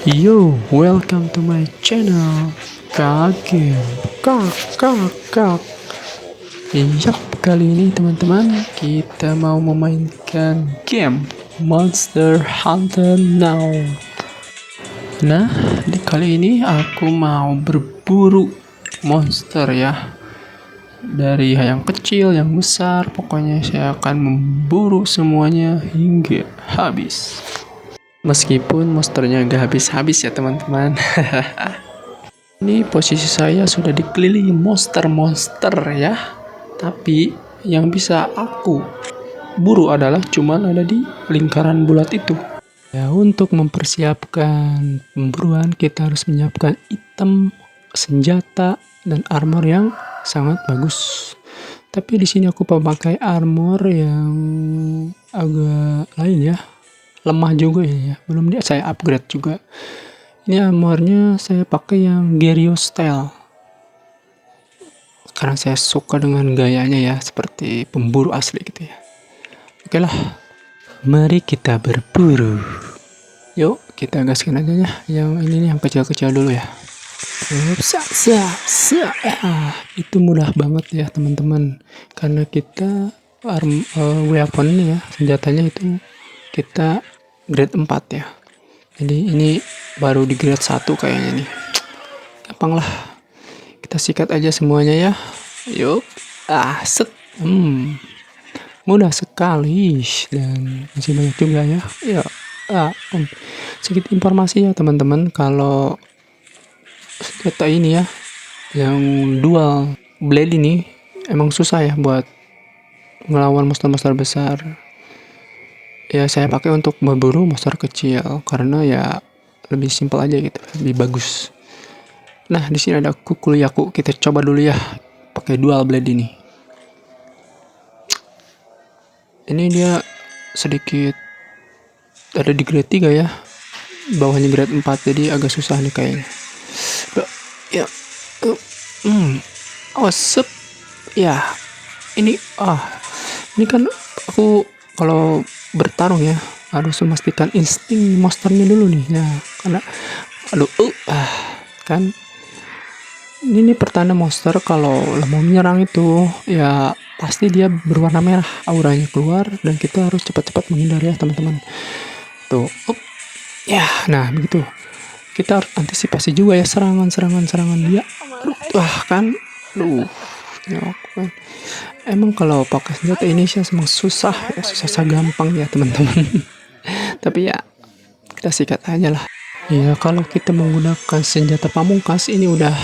Yo, welcome to my channel. Kagem, kak, kak, kak. Yap, kali ini teman-teman kita mau memainkan game Monster Hunter Now. Nah, kali ini aku mau berburu monster ya. Dari yang kecil, yang besar, pokoknya saya akan memburu semuanya hingga habis. Meskipun monsternya gak habis-habis ya teman-teman. Ini posisi saya sudah dikelilingi monster-monster ya. Tapi yang bisa aku buru adalah cuman ada di lingkaran bulat itu. Ya, untuk mempersiapkan pemburuan kita harus menyiapkan item, senjata, dan armor yang sangat bagus. Tapi di sini aku memakai armor yang agak lain ya. Lemah juga ya, belum saya upgrade juga. Ini armornya saya pakai yang Gerio style karena saya suka dengan gayanya ya, seperti pemburu asli gitu ya. Oke lah, mari kita berburu. Yuk kita gaskan aja ya, yang ini nih, yang kecil-kecil dulu ya. Itu mudah banget ya teman-teman, karena kita weapon ini ya, senjatanya itu kita grade 4 ya. Jadi ini baru di grade 1 kayaknya nih. Gampang lah. Kita sikat aja semuanya ya. Yuk. Set. Mudah sekali dan masih banyak juga ya. Ya. Sedikit informasi ya teman-teman, kalau senjata ini ya, yang dual blade ini emang susah ya buat ngelawan monster-monster besar. Ya saya pakai untuk memburu monster kecil karena ya lebih simpel aja gitu, lebih bagus. Nah, di sini ada Kukulyaku. Kita coba dulu ya pakai dual blade ini. Ini dia sedikit ada di grade 3 ya. Bawahnya grade 4, jadi agak susah nih kayaknya. Ya. Sep. Ya. Ini kan aku kalau bertarung ya harus memastikan insting monsternya dulu nih ya, karena kan ini pertanda monster kalau mau menyerang itu ya pasti dia berwarna merah, auranya keluar, dan kita harus cepat-cepat menghindar ya teman-teman. Tuh ya, nah begitu kita harus antisipasi juga ya serangan dia. Kan emang kalau pakai senjata ini sih emang susah gampang ya teman-teman. Tapi ya kita sikat aja lah ya. Kalau kita menggunakan senjata pamungkas ini udah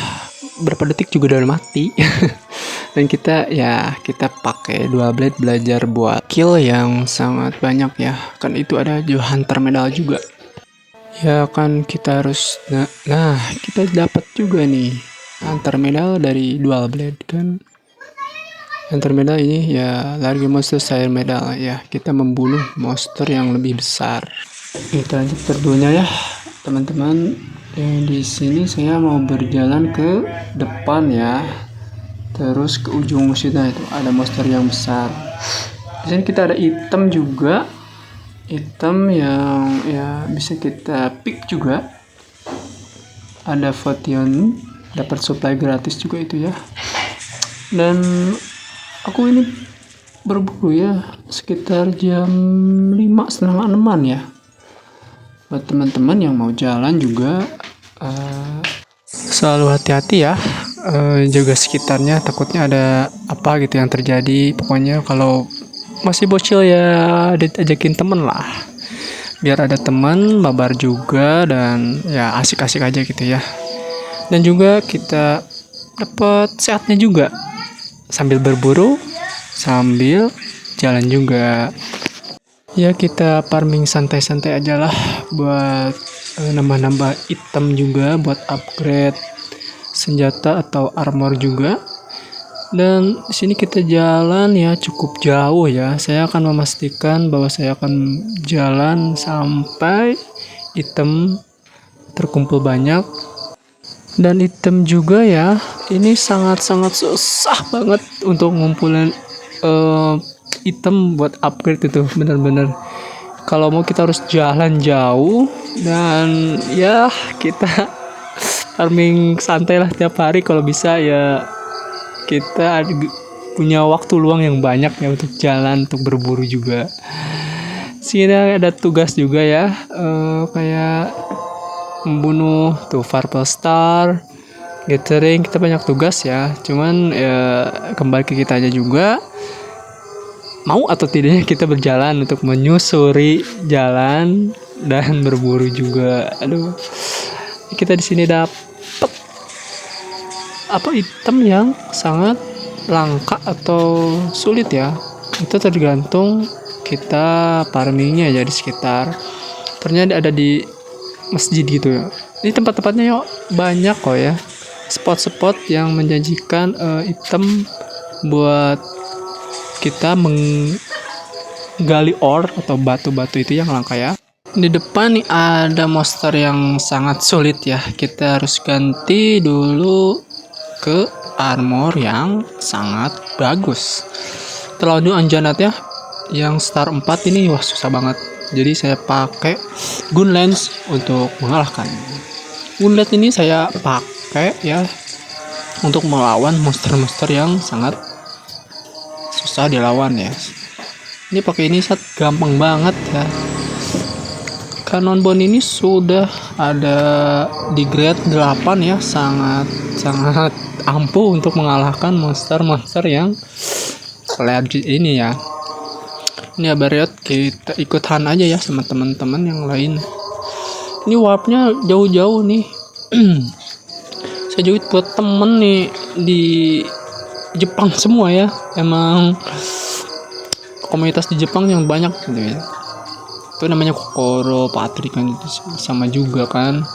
berapa detik juga udah mati. Dan kita pakai dual blade, belajar buat kill yang sangat banyak ya, kan itu ada hunter medal juga ya kan. Kita harus kita dapat juga nih hunter medal dari dual blade kan. Hunter medal ini ya large monster sire medal ya, kita membunuh monster yang lebih besar. Kita lanjut berduanya ya teman-teman. Di sini saya mau berjalan ke depan ya, terus ke ujung situ itu ada monster yang besar. Di sini kita ada item juga, item yang ya bisa kita pick juga. Ada Fotion, dapat supply gratis juga itu ya. Dan aku ini berburu ya sekitar jam 5:30-6 ya. Buat teman-teman yang mau jalan juga selalu hati-hati ya, jaga sekitarnya, takutnya ada apa gitu yang terjadi. Pokoknya kalau masih bocil ya diajakin temen lah, biar ada teman mabar juga dan ya asik-asik aja gitu ya. Dan juga kita dapat sehatnya juga sambil berburu, sambil jalan juga ya. Kita farming santai-santai aja lah buat nambah-nambah item juga, buat upgrade senjata atau armor juga. Dan di sini kita jalan ya cukup jauh ya. Saya akan memastikan bahwa saya akan jalan sampai item terkumpul banyak. Dan item juga ya, ini sangat-sangat susah banget untuk ngumpulin item buat upgrade itu, bener-bener Kalau mau kita harus jalan jauh, dan ya kita farming santai lah tiap hari. Kalau bisa ya kita punya waktu luang yang banyak ya untuk jalan, untuk berburu juga. Sini ada tugas juga ya, kayak membunuh tuh Purple Star, gathering. Kita banyak tugas ya, cuman ya kembali ke kita aja juga, mau atau tidaknya kita berjalan untuk menyusuri jalan dan berburu juga. Aduh, kita di sini dapat apa item yang sangat langka atau sulit ya. Itu tergantung kita farmingnya ya di sekitar. Ternyata ada di masjid gitu ya. Ini tempat-tempatnya yuk banyak kok ya. Spot-spot yang menjanjikan item buat kita menggali ore atau batu-batu itu yang langka ya. Di depan nih ada monster yang sangat sulit ya. Kita harus ganti dulu ke armor yang sangat bagus. Terlalu anjanat ya. Yang star 4 ini wah susah banget. Jadi saya pakai gun lens untuk mengalahkan. Gun lens ini saya pakai ya untuk melawan monster-monster yang sangat susah dilawan ya. Ini pakai ini saat gampang banget ya. Cannon bone ini sudah ada di grade 8 ya, sangat ampuh untuk mengalahkan monster-monster yang legit ini ya. Ini ya Barriot, kita ikut hunt aja ya sama teman-teman yang lain. Ini warpnya jauh-jauh nih. Saya join buat temen nih di Jepang semua ya. Emang komunitas di Jepang yang banyak gitu ya. Itu namanya Kokoro, Patrick kan itu sama juga kan.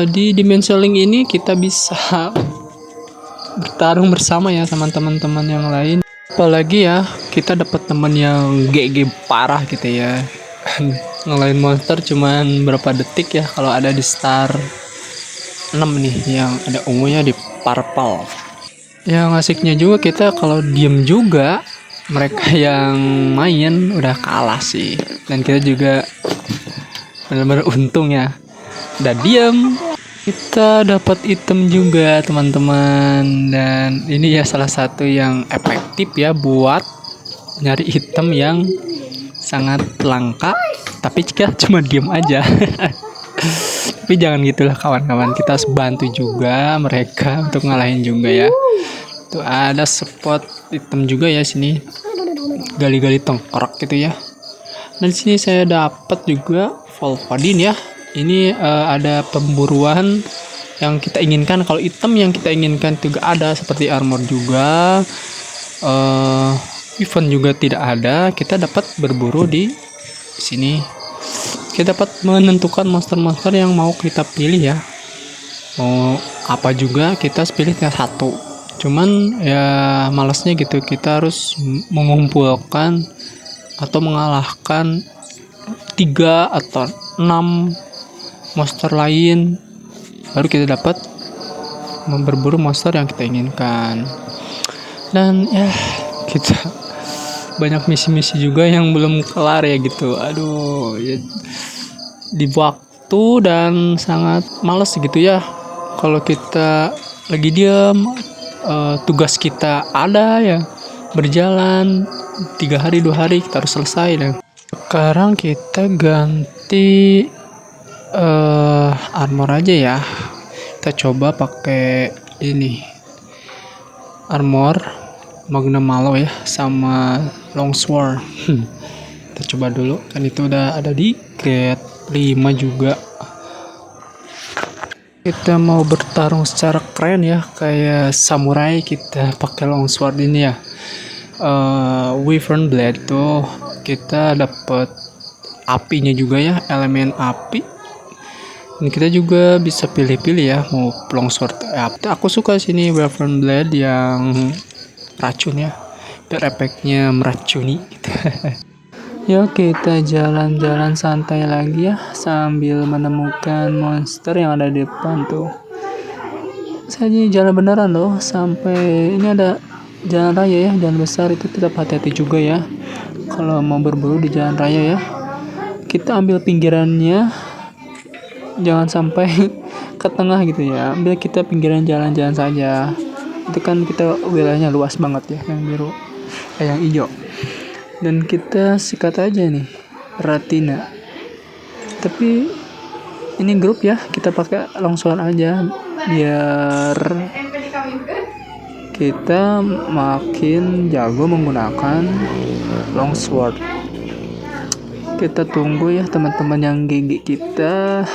Di Dimension Link ini kita bisa bertarung bersama ya sama teman-teman yang lain. Apalagi ya kita dapat teman yang GG parah gitu ya. Ngelain monster cuman berapa detik ya kalau ada di star 6 nih yang ada ungunya di purple. Yang asiknya juga kita kalau diem juga mereka yang main udah kalah sih. Dan kita juga benar-benar untung ya. Udah diem, kita dapat item juga teman-teman. Dan ini ya salah satu yang efektif ya buat nyari item yang sangat langka. Tapi kita cuma diem aja. Tapi jangan gitulah kawan-kawan, kita harus bantu juga mereka untuk ngalahin juga ya. Tuh ada spot item juga ya sini. Gali-gali tengkorak gitu ya. Dan sini saya dapat juga Volvadin ya. Ini ada pemburuan yang kita inginkan. Kalau item yang kita inginkan juga ada seperti armor juga, event juga tidak ada. Kita dapat berburu di sini. Kita dapat menentukan monster-monster yang mau kita pilih ya. Mau apa juga kita pilih satu. Cuman ya malasnya gitu, kita harus mengumpulkan atau mengalahkan 3 atau 6 monster lain baru kita dapat berburu monster yang kita inginkan. Dan ya kita banyak misi-misi juga yang belum kelar ya gitu. Aduh ya, di waktu dan sangat males gitu ya kalau kita lagi diam. Tugas kita ada ya berjalan 3 hari 2 hari kita harus selesai ya. Sekarang kita ganti armor aja ya. Kita coba pakai ini armor Magnum Malo ya sama Longsword. Kita coba dulu kan itu udah ada di grade 5 juga. Kita mau bertarung secara keren ya kayak samurai, kita pakai Longsword ini ya. Wyvern Blade tuh kita dapat apinya juga ya, elemen api. Dan kita juga bisa pilih-pilih ya mau longsword. Aku suka sini Wyvern Blade yang racun ya, biar efeknya meracuni gitu. Yuk kita jalan-jalan santai lagi ya sambil menemukan monster yang ada di depan tuh. Saya jalan beneran loh sampai ini ada jalan raya ya, jalan besar itu tetap hati-hati juga ya. kalau mau berburu di jalan raya ya, kita ambil pinggirannya, jangan sampai ke tengah gitu ya. Ambil kita pinggiran jalan-jalan saja. Itu kan kita wilayahnya luas banget ya, yang biru, yang hijau. Dan kita sikat aja nih Ratina. Tapi ini grup ya, kita pakai longsword aja biar kita makin jago menggunakan longsword. Kita tunggu ya teman-teman yang gigi kita.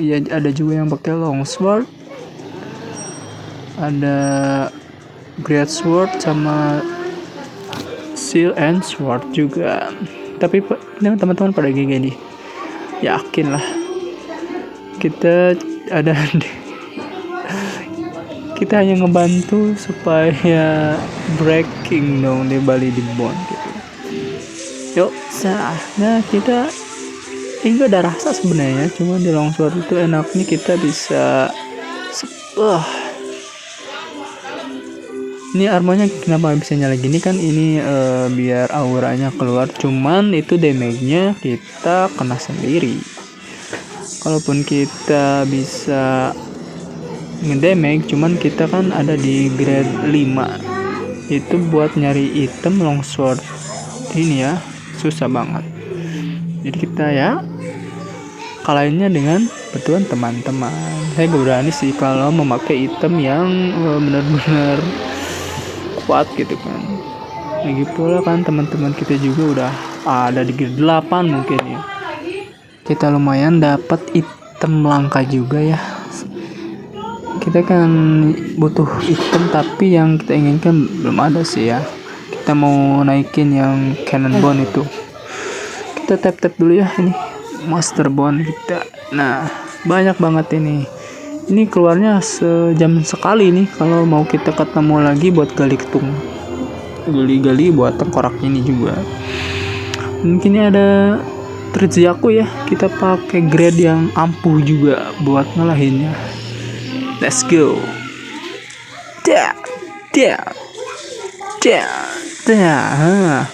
Ya ada juga yang pakai longsword, ada great sword sama seal and sword juga. Tapi teman-teman pada gigi nih, yakin lah kita ada. Kita hanya ngebantu supaya breaking dong di Bali di Bond gitu. Yuk, nah kita enggak ada rasa sebenarnya, cuma di longsword itu enaknya kita bisa ini armornya kenapa bisa nyala gini kan, ini biar auranya keluar, cuman itu damage-nya kita kena sendiri. Kalaupun kita bisa ngedamage, cuman kita kan ada di grade 5, itu buat nyari item longsword ini ya susah banget. Jadi kita ya kalahinnya dengan bantuan teman-teman. Saya gak berani sih kalau memakai item yang benar-benar kuat gitu kan. Lagi pula kan teman-teman kita juga udah ada di grade 8 mungkin ya. Kita lumayan dapat item langka juga ya. Kita kan butuh item tapi yang kita inginkan belum ada sih ya. Kita mau naikin yang cannonbone itu. Kita tap dulu ya, ini master bone kita. Nah banyak banget ini keluarnya sejam sekali nih kalau mau kita ketemu lagi buat gali buat tengkorak ini juga. Mungkin ada Triziaku ya, kita pakai grade yang ampuh juga buat ngalahinnya. Let's go.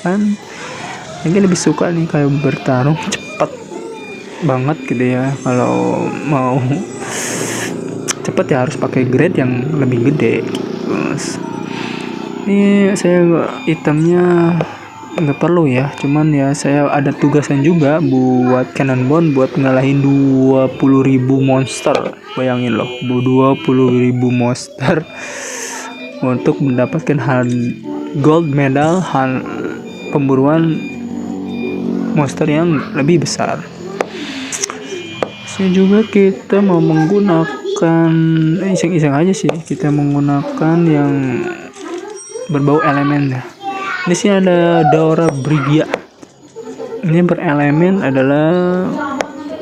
Kan mungkin lebih suka nih kayak bertarung cepet banget gitu ya. Kalau mau cepet ya harus pakai grade yang lebih gede gitu. Ini saya itemnya nggak perlu ya, cuman ya saya ada tugasan juga buat cannonbone buat ngalahin 20.000 monster. Bayangin loh, 20.000 monster untuk mendapatkan gold medal pemburuan monster yang lebih besar. Saya juga kita mau menggunakan iseng-iseng aja sih, kita menggunakan yang berbau elemen ya. Di sini ada Daura Brigia. Ini berelemen adalah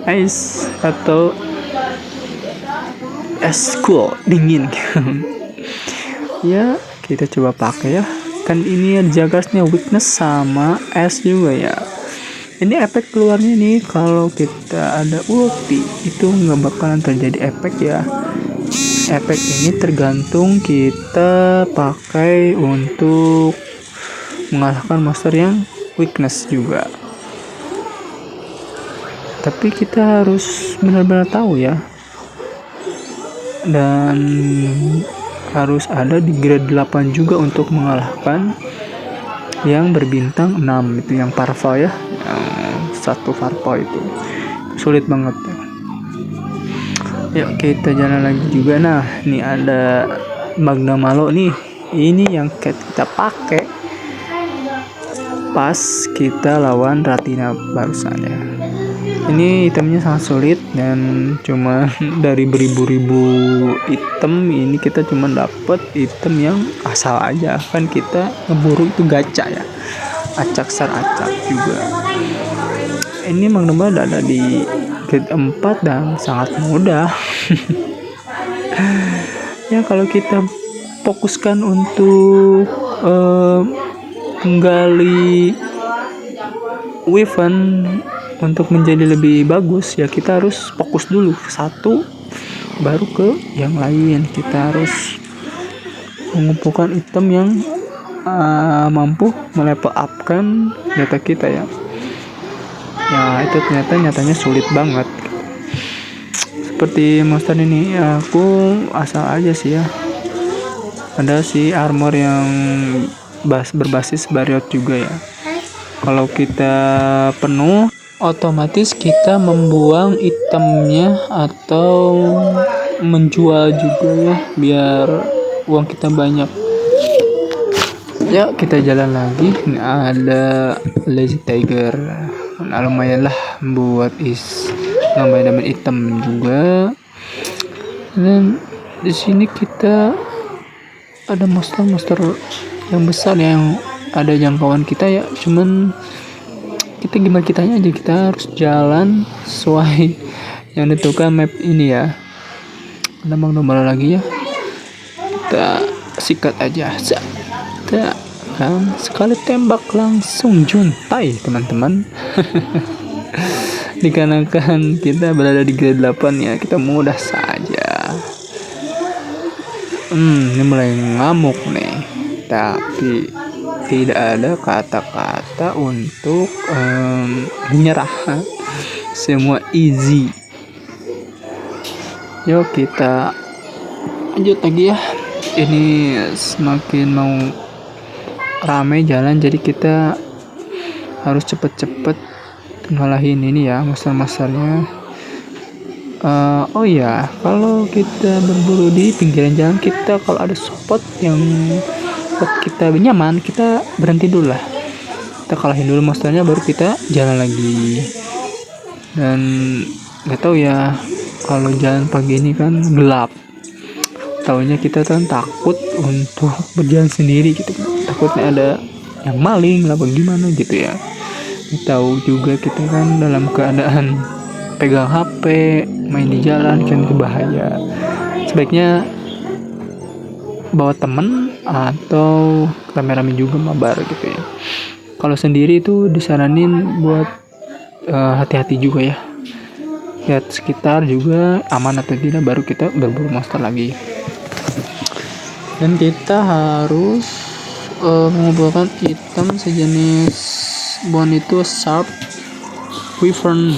ice atau es cool, dingin. Ya, kita coba pakai ya. Kan ini jagasnya weakness sama es juga ya. Ini efek keluarnya nih kalau kita ada ulti itu nggak bakalan terjadi efek ya. Efek ini tergantung kita pakai untuk mengalahkan monster yang weakness juga. Tapi kita harus benar-benar tahu ya, dan harus ada di grade 8 juga untuk mengalahkan yang berbintang 6 itu, yang Parva ya, yang satu Parva itu sulit banget ya. Yuk kita jalan lagi juga. Nah ini ada Magna Malo nih, ini yang kita pakai pas kita lawan Ratina barusan ya. Ini itemnya sangat sulit dan cuma dari beribu-ribu item ini kita cuma dapet item yang asal aja. Kan kita ngeburu itu gacha ya, acak juga. Ini Magna Malo ada di grade 4 dan sangat mudah. Ya kalau kita fokuskan untuk menggali weapon untuk menjadi lebih bagus ya, kita harus fokus dulu ke satu baru ke yang lain. Kita harus mengumpulkan item yang mampu melevel upkan data kita ya. Ya itu nyatanya sulit banget. Seperti monster ini aku asal aja sih ya. Ada si armor yang berbasis Barriot juga ya. Kalau kita penuh, otomatis kita membuang itemnya atau menjual juga ya, biar uang kita banyak. Ya kita jalan lagi. Ini ada Lazy Tiger. Nah, lumayan lah buat nambah dapat item juga. Dan di sini kita ada monster yang besar yang ada jangkauan kita ya. Cuman kita gimana kitanya aja, kita harus jalan sesuai yang ditentukan map ini ya. Nambang nomor lagi ya. Kita sikat aja. Kita kan sekali tembak langsung juntai teman-teman. Dikarenakan kita berada di grade 8 ya, kita mudah saja. Ini mulai ngamuk nih, tapi tidak ada kata-kata untuk menyerah. Semua easy. Yuk kita lanjut lagi ya. Ini semakin mau ramai jalan, jadi kita harus cepet-cepet ngalahin ini ya monster-monsternya. Oh ya, kalau kita berburu di pinggiran jalan, kita kalau ada spot yang buat kita nyaman, kita berhenti dulu lah. Kita kalahin dulu monsternya, baru kita jalan lagi. Dan nggak tahu ya, kalau jalan pagi ini kan gelap. Taunya kita kan takut untuk berjalan sendiri gitu. Takutnya ada yang maling lah, bagaimana gitu ya. Tahu juga kita kan dalam keadaan pegang HP, main di jalan kan berbahaya. Sebaiknya bawa temen atau rame-rame juga mabar gitu ya. Kalau sendiri itu disaranin buat hati-hati juga ya. Lihat sekitar juga aman atau tidak, baru kita berburu monster lagi. Dan kita harus mengumpulkan item sejenis bone itu Sharp Wyvern.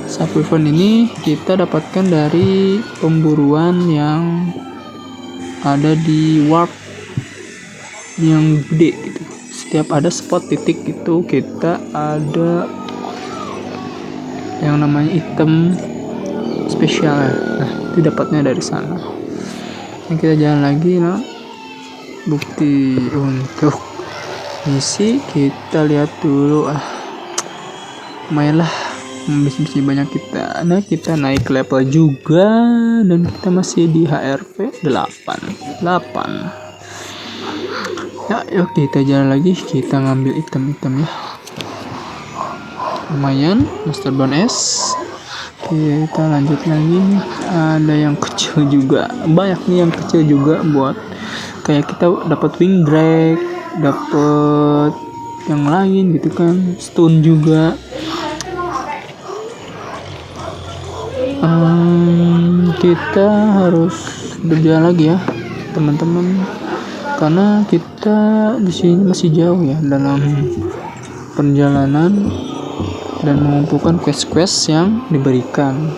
Sharp Wyvern ini kita dapatkan dari pemburuan yang ada di warp yang gede gitu. Setiap ada spot titik itu kita ada yang namanya item spesial. Nah, itu dapatnya dari sana. Yang kita jalan lagi, nah, bukti untuk misi kita lihat dulu. Lumayan lah, misi banyak kita. Nah, kita naik level juga dan kita masih di HRV 8. Ya, yuk kita jalan lagi, kita ngambil item-item ya. Lumayan, Master Bone S. Kita lanjut lagi. Ada yang kecil juga, banyak nih yang kecil juga, buat kayak kita dapat wing drag, dapat yang lain gitu kan, stun juga. Kita harus berjalan lagi ya teman-teman, karena kita di sini masih jauh ya dalam perjalanan dan mengumpulkan quest-quest yang diberikan.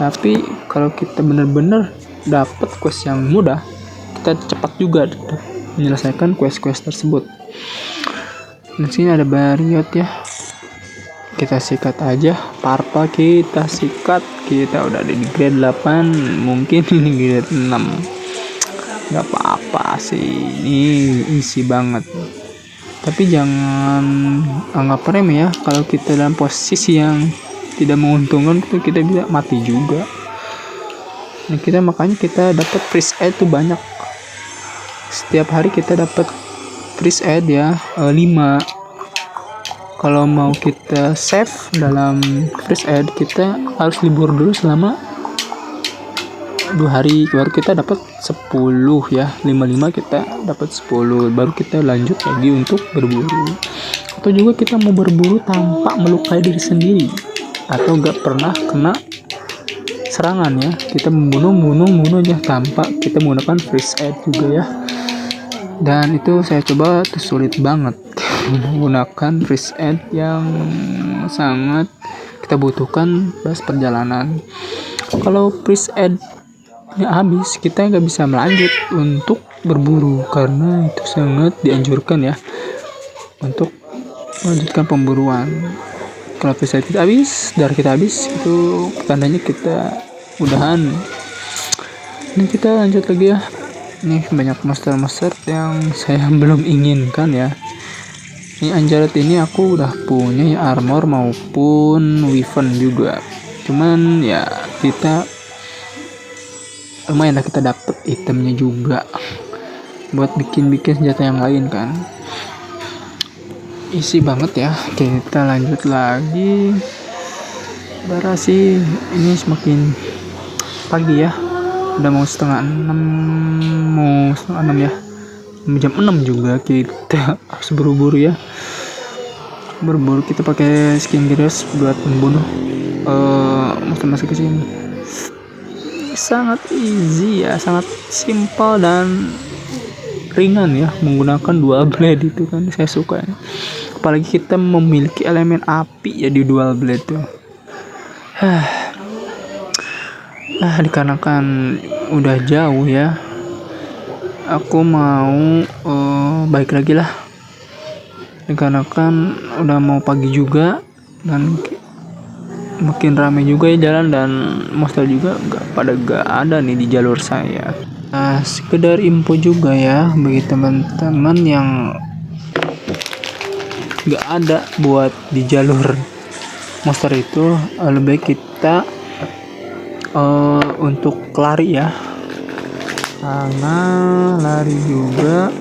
Tapi kalau kita benar-benar dapat quest yang mudah, kita cepat juga menyelesaikan quest-quest tersebut. Di sini ada Barriot ya, kita sikat aja. Parpa kita sikat, kita udah ada di grade 8, mungkin ini grade 6. Gak apa-apa sih, ini isi banget. Tapi jangan anggap remeh ya, kalau kita dalam posisi yang tidak menguntungkan itu kita bisa mati juga. Nah, makanya kita dapat freeze aid tuh banyak. Setiap hari kita dapat freeze aid ya, 5. Kalau mau kita save dalam freeze aid, kita harus libur dulu selama 2 hari, baru kita dapat 10 ya. 5 kita dapat 10, baru kita lanjut lagi untuk berburu. Atau juga kita mau berburu tanpa melukai diri sendiri atau gak pernah kena serangan ya, kita membunuh aja tanpa kita menggunakan freeze aid juga ya. Dan itu saya coba tuh sulit banget menggunakan freeze aid yang sangat kita butuhkan pas perjalanan. Kalau freeze aid habis, kita nggak bisa melanjut untuk berburu karena itu sangat dianjurkan ya untuk melanjutkan pemburuan. Kalau freeze aid kita habis, darah kita habis, itu tandanya kita udahan. Dan kita lanjut lagi ya. Ini banyak monster-monster yang saya belum inginkan ya. Ini Anjaret ini aku udah punya ya, armor maupun weapon juga. Cuman ya kita lumayan lah, kita dapet itemnya juga buat bikin senjata yang lain kan. Isi banget ya. Kita lanjut lagi. Bara sih ini semakin pagi ya. Udah mau setengah 6 ya. Jam 6 juga kita harus berburu ya. Berburu kita pakai skin gears buat membunuh monster-monster ke sini. Sangat easy ya, sangat simpel dan ringan ya menggunakan dual blade itu kan, saya suka ya. Apalagi kita memiliki elemen api ya di dual blade tuh. Dikarenakan udah jauh ya, aku mau balik lagi lah. Dikarenakan udah mau pagi juga dan makin ramai juga ya jalan, dan monster juga gak ada nih di jalur saya. Sekedar info juga ya bagi teman-teman yang gak ada buat di jalur monster itu, lebih baik kita untuk lari ya, karena lari juga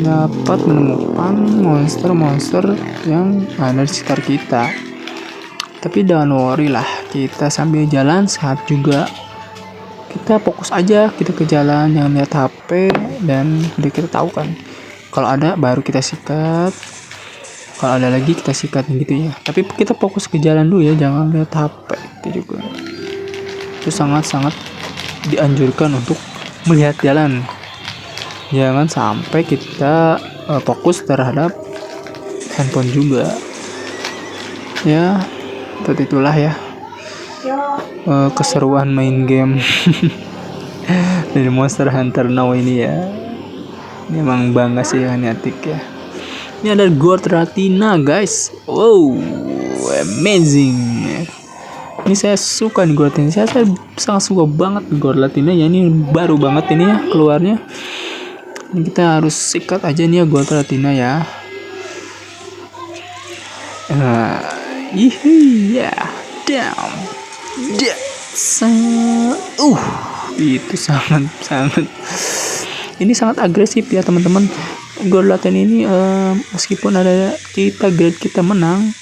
dapat menemukan monster-monster yang ada di sekitar kita. Tapi jangan worry lah, kita sambil jalan sehat juga. Kita fokus aja, kita ke jalan, jangan lihat HP, dan udah kita tahu kan kalau ada baru kita sikat, kalau ada lagi kita sikat gitu ya. Tapi kita fokus ke jalan dulu ya, jangan lihat HP itu juga. Itu sangat-sangat dianjurkan untuk melihat jalan. Jangan sampai kita fokus terhadap handphone juga. Ya, seperti itulah ya keseruan main game dari Monster Hunter Now ini ya. Ini emang bangga sih ya Niantic ya. Ini ada Gold Ratina guys. Wow, amazing. Ini saya suka nih Gold Ratina. Saya sangat suka banget Gold Ratina ya. Ini baru banget ini ya keluarnya. Ini kita harus sikat aja nih ya Gold Ratina ya. Iya, damn. Itu sangat ini sangat agresif ya teman-teman. Gold Ratina ini meskipun ada grade kita menang,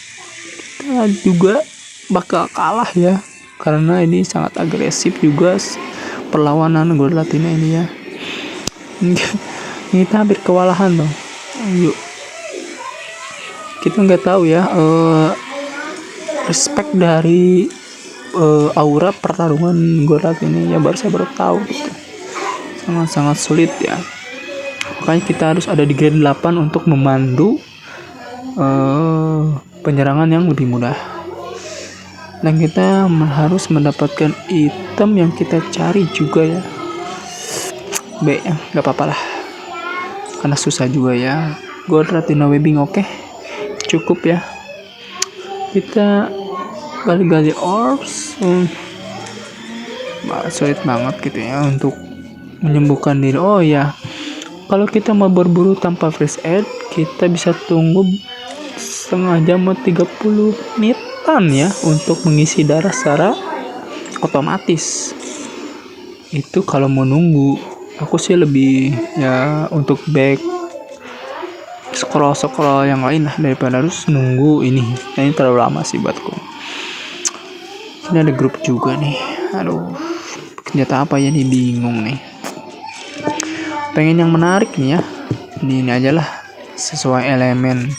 kita juga bakal kalah ya, karena ini sangat agresif juga perlawanan Gold Ratina ini ya. Kita hampir kewalahan loh. Yuk, kita nggak tahu ya respect dari aura pertarungan Gold Ratina ini ya, saya baru tahu gitu. Sangat sulit ya, makanya kita harus ada di grade 8 untuk memandu penyerangan yang lebih mudah. Dan kita harus mendapatkan item yang kita cari juga ya. Gak apa-apa lah, karena susah juga ya. Gold Ratina webbing oke, cukup ya. Kita gali-gali orbs, sulit banget gitu ya untuk menyembuhkan diri. Oh ya, kalau kita mau berburu tanpa freeze aid, kita bisa tunggu setengah jam atau 30 menitan ya untuk mengisi darah secara otomatis. Itu kalau mau nunggu. Aku sih lebih ya untuk back scroll yang lain lah daripada harus nunggu ini. Nah, ini terlalu lama sih buatku. Ini ada grup juga nih. Aduh, senjata apa ya nih, bingung nih. Pengen yang menarik nih ya. Ini aja lah, sesuai elemen.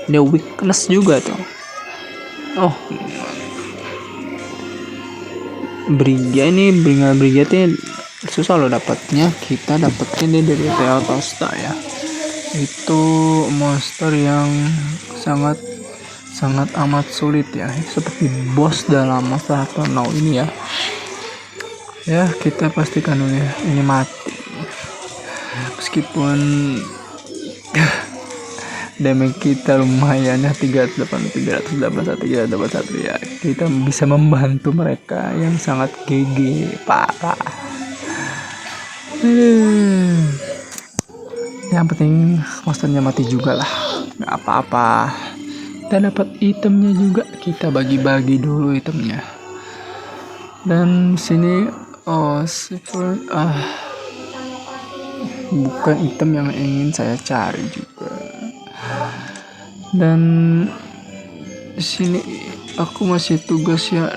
Dia weakness juga tuh. Oh, Brigade ini, Brigade susah loh dapatnya. Kita dapetin dari Tel Tosta ya. Itu monster yang sangat sangat amat sulit ya, seperti bos dalam Monster Hunter Now ini ya. Ya kita pastikan dulu ya, ini mati meskipun damage kita lumayan ya, 381 ya. Kita bisa membantu mereka yang sangat GG parah. Yang penting monsternya mati juga lah, nggak apa-apa. Kita dapat itemnya juga, kita bagi-bagi dulu itemnya. Dan sini bukan item yang ingin saya cari juga. Dan di sini aku masih tugas ya,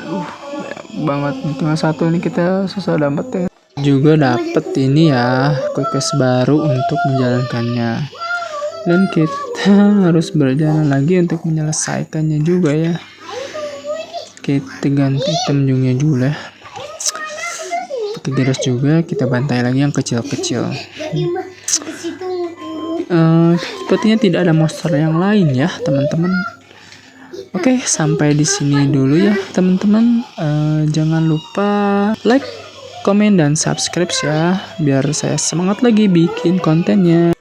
banget tinggal satu ini kita susah dapat ya. Juga dapat ini ya, quest baru untuk menjalankannya. Dan kita harus berjalan lagi untuk menyelesaikannya juga ya. Kita ganti item jungnya dulu ya. Pakai giros juga, kita bantai lagi yang kecil-kecil. Sepertinya tidak ada monster yang lain ya teman-teman. Oke, sampai di sini dulu ya teman-teman. Jangan lupa like, komen, dan subscribe ya, biar saya semangat lagi bikin kontennya.